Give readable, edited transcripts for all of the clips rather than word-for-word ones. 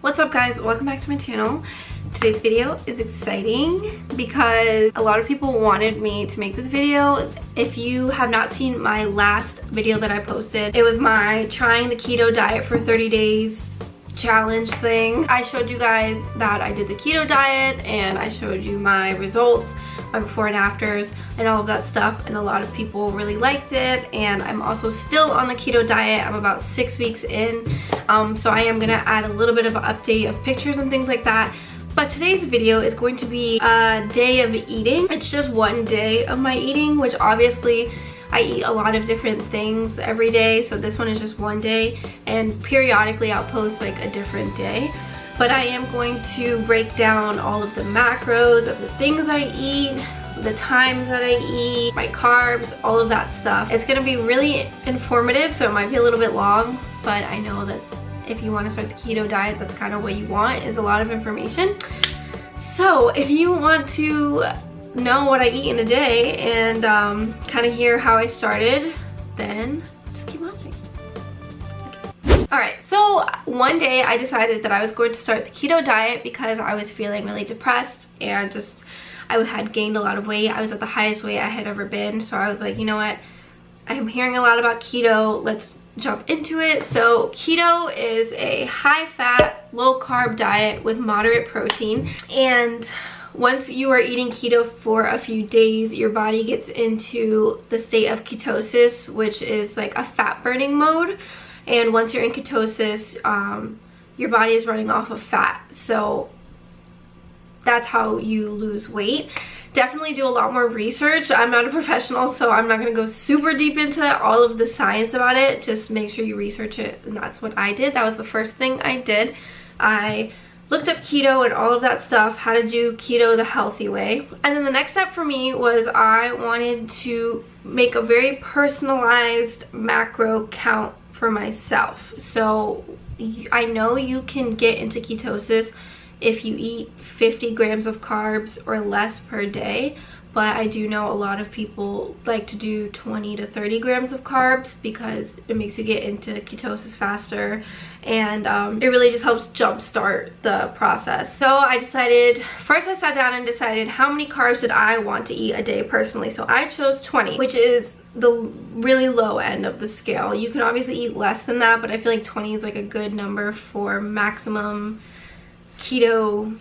What's up guys, welcome back to my channel. Today's video is exciting because a lot of people wanted me to make this video. If you have not seen my last video that I posted, it was my trying the keto diet for 30 days challenge thing. I showed you guys that I did the keto diet and I showed you my results, my before and afters and all of that stuff, and a lot of people really liked it. And I'm also still on the keto diet. I'm about 6 weeks in, so I am gonna add a little bit of an update of pictures and things like that. But today's video is going to be a day of eating. It's just one day of my eating, which obviously I eat a lot of different things every day, so this one is just one day, and periodically I'll post like a different day. But I am going to break down all of the macros of the things I eat, the times that I eat, my carbs, all of that stuff. It's gonna be really informative, so it might be a little bit long, but I know that if you want to start the keto diet, that's kind of what you want, is a lot of information. So if you want to know what I eat in a day and kind of hear how I started, then just keep watching. Alright, so one day I decided that I was going to start the keto diet because I was feeling really depressed and just I had gained a lot of weight. I was at the highest weight I had ever been, so I was like, you know what, I'm hearing a lot about keto, let's jump into it. So keto is a high fat, low carb diet with moderate protein, and once you are eating keto for a few days, your body gets into the state of ketosis, which is like a fat burning mode. And once you're in ketosis, your body is running off of fat. So that's how you lose weight. Definitely do a lot more research. I'm not a professional, so I'm not going to go super deep into all of the science about it. Just make sure you research it, and that's what I did. That was the first thing I did. I looked up keto and all of that stuff, how to do keto the healthy way. And then the next step for me was I wanted to make a very personalized macro count for myself. So I know you can get into ketosis if you eat 50 grams of carbs or less per day, but I do know a lot of people like to do 20 to 30 grams of carbs because it makes you get into ketosis faster, and it really just helps jumpstart the process. So I decided, first I sat down and decided how many carbs did I want to eat a day personally. So I chose 20, which is the really low end of the scale. You can obviously eat less than that, but I feel like 20 is like a good number for maximum keto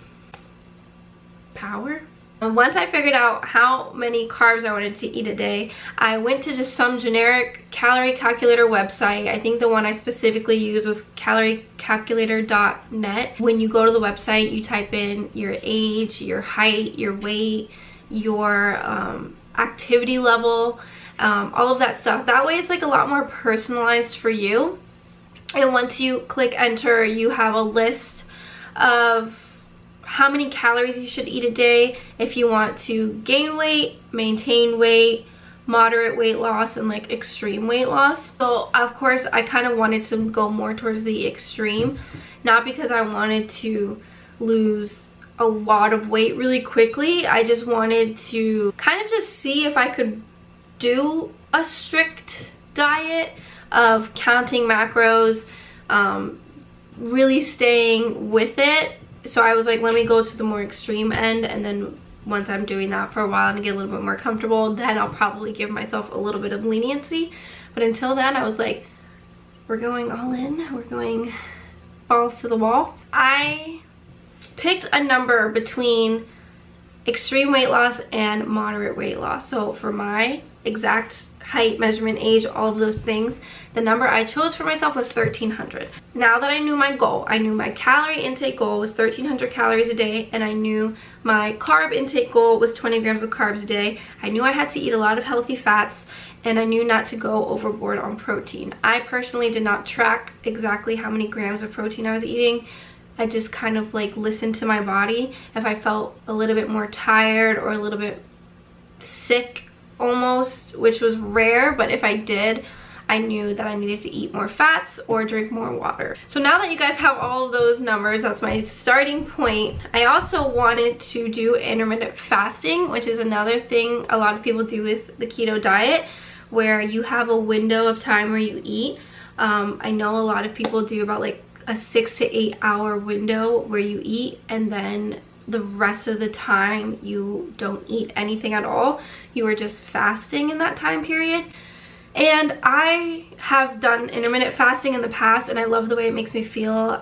power. And once I figured out how many carbs I wanted to eat a day, I went to just some generic calorie calculator website. I think the one I specifically used was caloriecalculator.net. When you go to the website, you type in your age, your height, your weight, your activity level, all of that stuff. That way it's like a lot more personalized for you. And once you click enter, you have a list of how many calories you should eat a day if you want to gain weight, maintain weight, moderate weight loss, and like extreme weight loss. So of course I kind of wanted to go more towards the extreme, not because I wanted to lose a lot of weight really quickly. I just wanted to kind of just see if I could do a strict diet of counting macros, really staying with it. So I was like, let me go to the more extreme end, and then once I'm doing that for a while and get a little bit more comfortable, then I'll probably give myself a little bit of leniency. But until then, I was like, we're going all in, we're going balls to the wall. I picked a number between extreme weight loss and moderate weight loss. So for my exact height, measurement, age, all of those things, the number I chose for myself was 1300. Now that I knew my goal, I knew my calorie intake goal was 1300 calories a day, and I knew my carb intake goal was 20 grams of carbs a day. I knew I had to eat a lot of healthy fats, and I knew not to go overboard on protein. I personally did not track exactly how many grams of protein I was eating. I just kind of like listened to my body. If I felt a little bit more tired or a little bit sick almost, which was rare, but if I did, I knew that I needed to eat more fats or drink more water. So now that you guys have all of those numbers, that's my starting point. I also wanted to do intermittent fasting, which is another thing a lot of people do with the keto diet, where you have a window of time where you eat. I know a lot of people do about like a 6 to 8 hour window where you eat, and then the rest of the time you don't eat anything at all. You are just fasting in that time period. And I have done intermittent fasting in the past, and I love the way it makes me feel.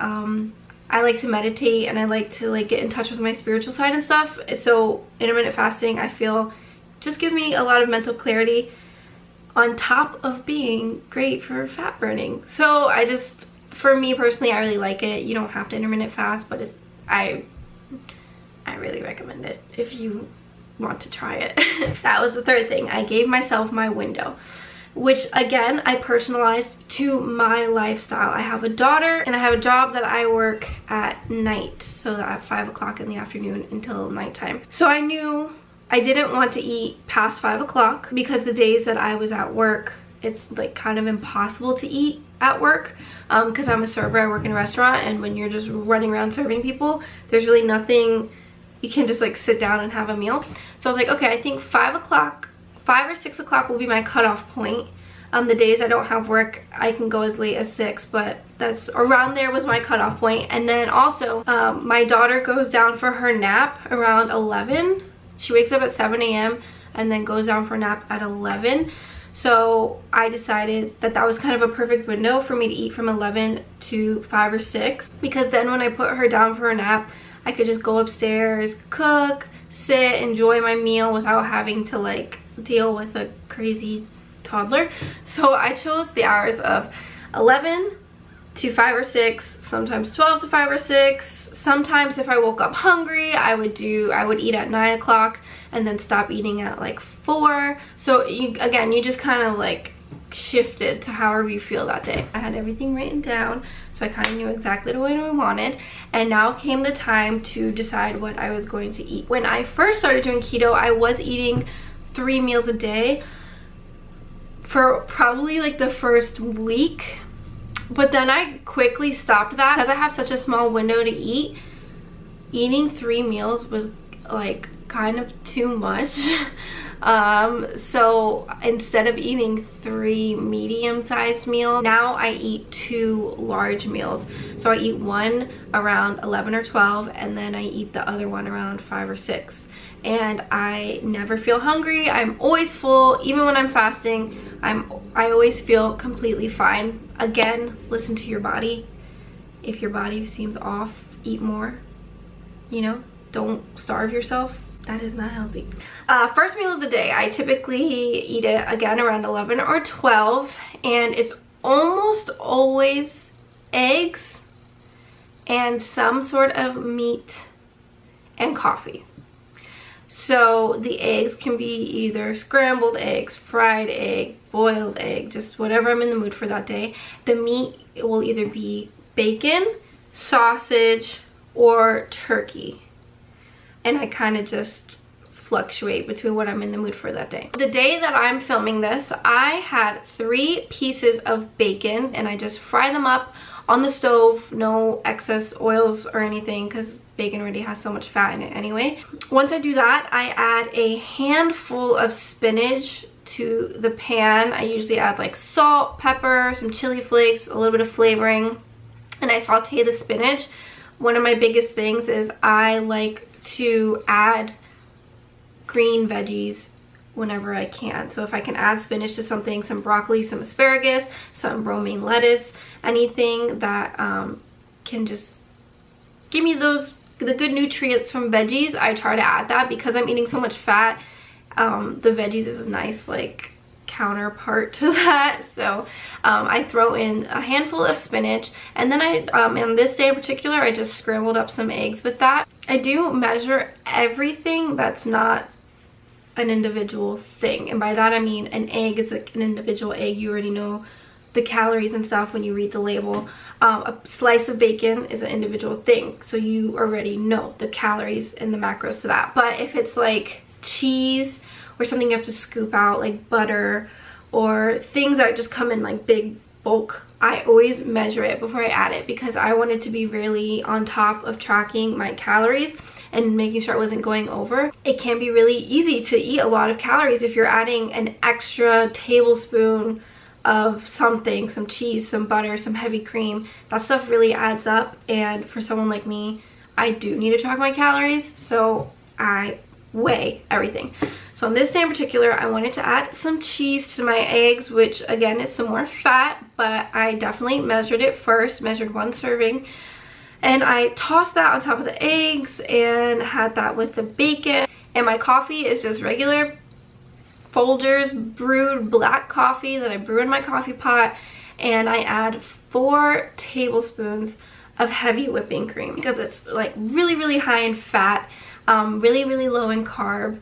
I like to meditate, and I like to like get in touch with my spiritual side and stuff. So intermittent fasting, I feel, just gives me a lot of mental clarity, on top of being great for fat burning. So I just, for me personally, I really like it. You don't have to intermittent fast, but I really recommend it if you want to try it. That was the third thing. I gave myself my window, which again, I personalized to my lifestyle. I have a daughter, and I have a job that I work at night, so at 5 o'clock in the afternoon until nighttime. So I knew I didn't want to eat past 5 o'clock, because the days that I was at work, it's like kind of impossible to eat at work, because I'm a server. I work in a restaurant, and when you're just running around serving people, there's really nothing, you can just like sit down and have a meal. So I was like, okay, I think 5 o'clock, 5 or 6 o'clock will be my cutoff point. The days I don't have work, I can go as late as 6, but that's around there was my cutoff point. And then also, my daughter goes down for her nap around 11. She wakes up at 7 a.m. and then goes down for a nap at 11. So I decided that that was kind of a perfect window for me to eat from 11 to 5 or 6, because then when I put her down for a nap, I could just go upstairs, cook, sit, enjoy my meal without having to like deal with a crazy toddler. So I chose the hours of 11 to 5 or 6, sometimes 12 to 5 or 6. Sometimes if I woke up hungry, I would eat at 9 o'clock and then stop eating at like 4. So you just kind of like shifted to however you feel that day. I had everything written down, so I kind of knew exactly what I wanted. And now came the time to decide what I was going to eat. When I first started doing keto, I was eating 3 meals a day for probably like the first week, but then I quickly stopped that because I have such a small window to eat. Eating 3 meals was like kind of too much. So instead of eating 3 medium-sized meals, now I eat 2 large meals. So I eat one around 11 or 12, and then I eat the other one around 5 or 6. And I never feel hungry. I'm always full. Even when I'm fasting, I always feel completely fine. Again, listen to your body. If your body seems off, eat more. You know, don't starve yourself. That is not healthy. First meal of the day, I typically eat it again around 11 or 12, and it's almost always eggs and some sort of meat and coffee. So the eggs can be either scrambled eggs, fried egg, boiled egg, just whatever I'm in the mood for that day. The meat will either be bacon, sausage, or turkey. And I kind of just fluctuate between what I'm in the mood for that day. The day that I'm filming this, I had 3 pieces of bacon, and I just fry them up on the stove, no excess oils or anything, because bacon already has so much fat in it anyway. Once I do that, I add a handful of spinach to the pan. I usually add like salt, pepper, some chili flakes, a little bit of flavoring, and I saute the spinach. One of my biggest things is I like to add green veggies whenever I can. So if I can add spinach to something, some broccoli, some asparagus, some romaine lettuce, anything that can just give me the good nutrients from veggies, I try to add that, because I'm eating so much fat. The veggies is a nice like counterpart to that. So I throw in a handful of spinach, and then on this day in particular, I just scrambled up some eggs with that. I do measure everything that's not an individual thing, and by that I mean an egg is like an individual egg. You already know the calories and stuff when you read the label. A slice of bacon is an individual thing, so you already know the calories and the macros to that. But if it's like cheese or something you have to scoop out, like butter, or things that just come in like big bulk, I always measure it before I add it, because I wanted to be really on top of tracking my calories and making sure I wasn't going over. It can be really easy to eat a lot of calories if you're adding an extra tablespoon of something, some cheese, some butter, some heavy cream, that stuff really adds up. And for someone like me, I do need to track my calories, so I weigh everything. So on this day in particular, I wanted to add some cheese to my eggs, which again is some more fat, but I definitely measured it first, measured 1 serving. And I tossed that on top of the eggs and had that with the bacon. And my coffee is just regular Folgers brewed black coffee that I brew in my coffee pot. And I add 4 tablespoons of heavy whipping cream because it's like really high in fat. Really low in carb.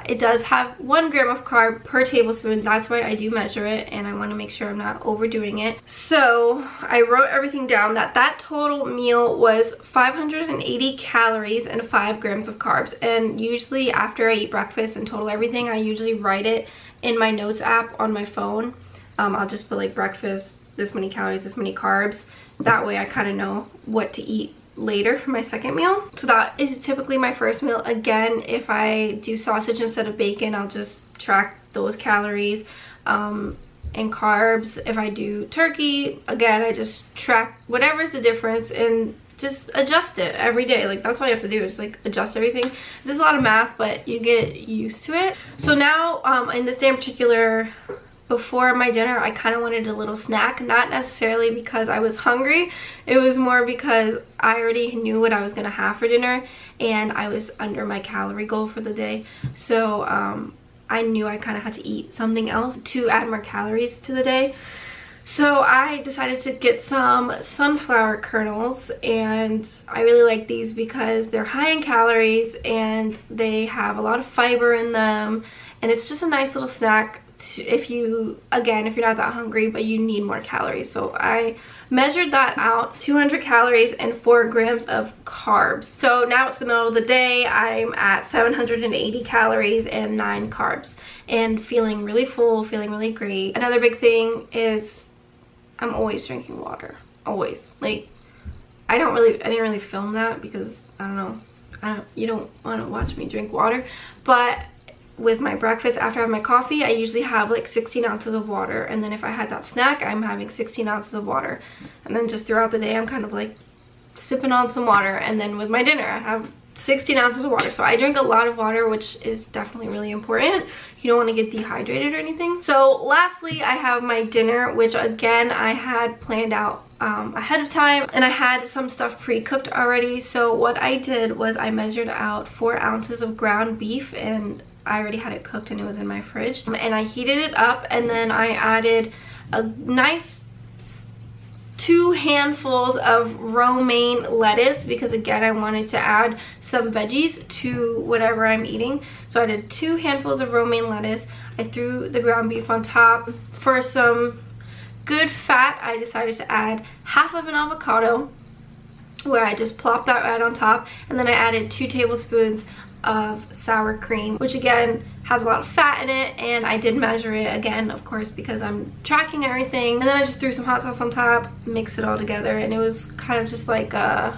It does have 1 gram of carb per tablespoon. That's why I do measure it, and I want to make sure I'm not overdoing it. So I wrote everything down that total meal was 580 calories and 5 grams of carbs. And usually after I eat breakfast and total everything, I usually write it in my notes app on my phone. I'll just put like breakfast, this many calories, this many carbs. That way I kind of know what to eat later for my second meal. So that is typically my first meal. Again, if I do sausage instead of bacon, I'll just track those calories and carbs. If I do turkey, again, I just track whatever's the difference and just adjust it every day. Like, that's all you have to do is like adjust everything. There's a lot of math, but you get used to it. So now in this day in particular, before my dinner, I kind of wanted a little snack, not necessarily because I was hungry. It was more because I already knew what I was gonna have for dinner and I was under my calorie goal for the day. So I knew I kind of had to eat something else to add more calories to the day. So I decided to get some sunflower kernels, and I really like these because they're high in calories and they have a lot of fiber in them, and it's just a nice little snack if you're not that hungry but you need more calories. So I measured that out, 200 calories and 4 grams of carbs. So now it's the middle of the day, I'm at 780 calories and 9 carbs and feeling really full, feeling really great. Another big thing is I'm always drinking water, always. Like, I didn't really film that because I don't know, you don't want to watch me drink water, but with my breakfast, after I have my coffee, I usually have like 16 ounces of water. And then if I had that snack, I'm having 16 ounces of water. And then just throughout the day, I'm kind of like sipping on some water. And then with my dinner, I have 16 ounces of water. So I drink a lot of water, which is definitely really important. You don't want to get dehydrated or anything. So lastly, I have my dinner, which again, I had planned out ahead of time, and I had some stuff pre-cooked already. So what I did was I measured out 4 ounces of ground beef, and I already had it cooked and it was in my fridge, and I heated it up, and then I added a nice 2 handfuls of romaine lettuce because again I wanted to add some veggies to whatever I'm eating. So I did 2 handfuls of romaine lettuce. I threw the ground beef on top. For some good fat, I decided to add half of an avocado, where I just plopped that right on top, and then I added 2 tablespoons of sour cream, which again has a lot of fat in it, and I did measure it again, of course, because I'm tracking everything. And then I just threw some hot sauce on top, mixed it all together, and it was kind of just like a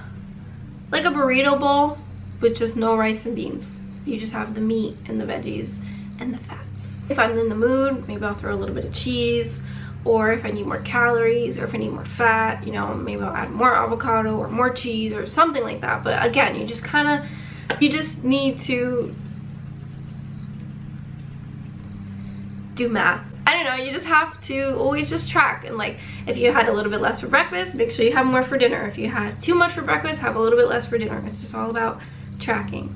burrito bowl with just no rice and beans. You just have the meat and the veggies and the fats. If I'm in the mood, maybe I'll throw a little bit of cheese, or if I need more calories, or if I need more fat, you know, maybe I'll add more avocado or more cheese or something like that. But again, you just need to do math. I don't know, you just have to always just track. And like, if you had a little bit less for breakfast, make sure you have more for dinner. If you had too much for breakfast, have a little bit less for dinner. It's just all about tracking.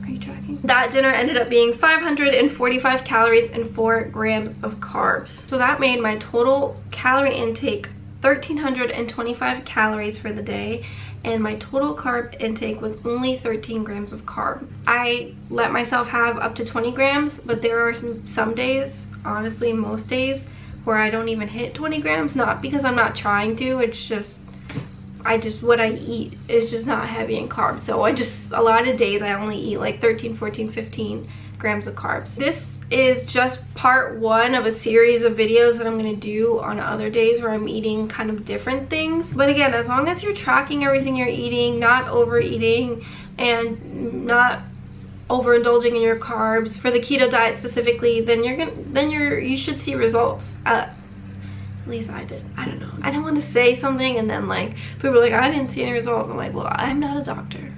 Are you tracking? That dinner ended up being 545 calories and 4 grams of carbs. So that made my total calorie intake 1,325 calories for the day, and my total carb intake was only 13 grams of carb. I let myself have up to 20 grams, but there are some days, honestly most days, where I don't even hit 20 grams. Not because I'm not trying to, it's just what I eat is just not heavy in carbs. So a lot of days I only eat like 13, 14, 15 grams of carbs. This is just part 1 of a series of videos that I'm going to do on other days where I'm eating kind of different things. But again, as long as you're tracking everything you're eating, not overeating, and not overindulging in your carbs for the keto diet specifically, then you should see results. At least I did. I don't know. I don't want to say something and then like people are like, I didn't see any results. I'm like, well, I'm not a doctor,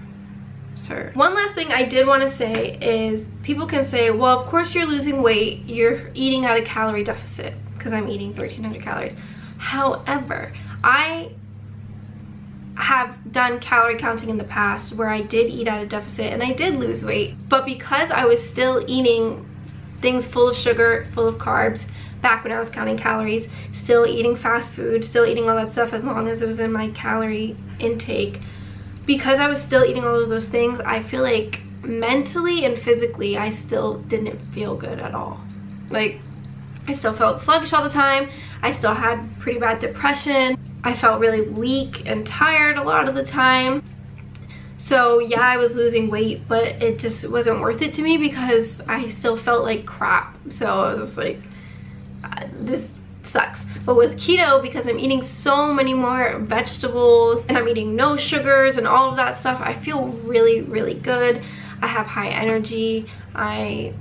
sir. One last thing I did want to say is people can say, well, of course you're losing weight. You're eating at a calorie deficit because I'm eating 1,300 calories. However, I have done calorie counting in the past where I did eat at a deficit and I did lose weight. But because I was still eating things full of sugar, full of carbs, back when I was counting calories, still eating fast food, still eating all that stuff as long as it was in my calorie intake, because I was still eating all of those things, I feel like mentally and physically I still didn't feel good at all. Like, I still felt sluggish all the time. I still had pretty bad depression. I felt really weak and tired a lot of the time. So yeah, I was losing weight, but it just wasn't worth it to me because I still felt like crap. So I was just like, this sucks. But with keto, because I'm eating so many more vegetables and I'm eating no sugars and all of that stuff, I feel really, really good. I have high energy. I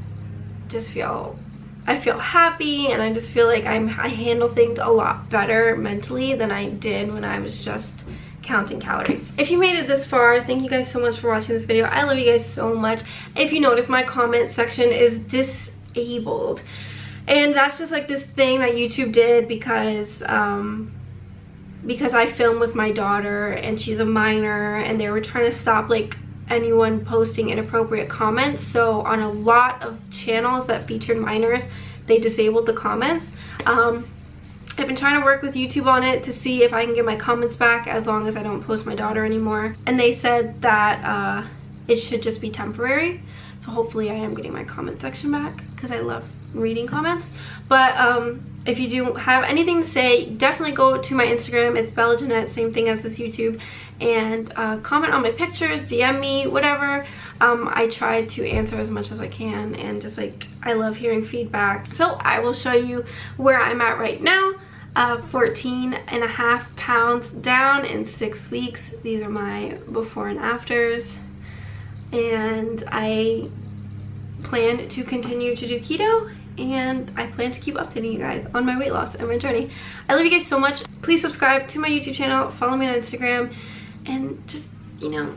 feel happy, and I just feel like I handle things a lot better mentally than I did when I was just counting calories. If you made it this far, thank you guys so much for watching this video. I love you guys so much. If you notice, my comment section is disabled. And that's just like this thing that YouTube did because I film with my daughter and she's a minor, and they were trying to stop like anyone posting inappropriate comments. So on a lot of channels that featured minors, they disabled the comments. I've been trying to work with YouTube on it to see if I can get my comments back as long as I don't post my daughter anymore. And they said that it should just be temporary. So hopefully I am getting my comment section back because I love reading comments. But if you do have anything to say, definitely go to my Instagram. It's Bella Jeanette, same thing as this YouTube, and comment on my pictures, DM me, whatever. I try to answer as much as I can, and just like, I love hearing feedback. So I will show you where I'm at right now. 14.5 pounds down in 6 weeks. These are my before and afters, and I plan to continue to do keto, and I plan to keep updating you guys on my weight loss and my journey. I love you guys so much. Please subscribe to my YouTube channel, follow me on Instagram, and just, you know,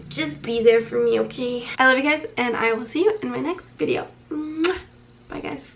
just be there for me, okay? I love you guys, and I will see you in my next video. Mwah. Bye guys.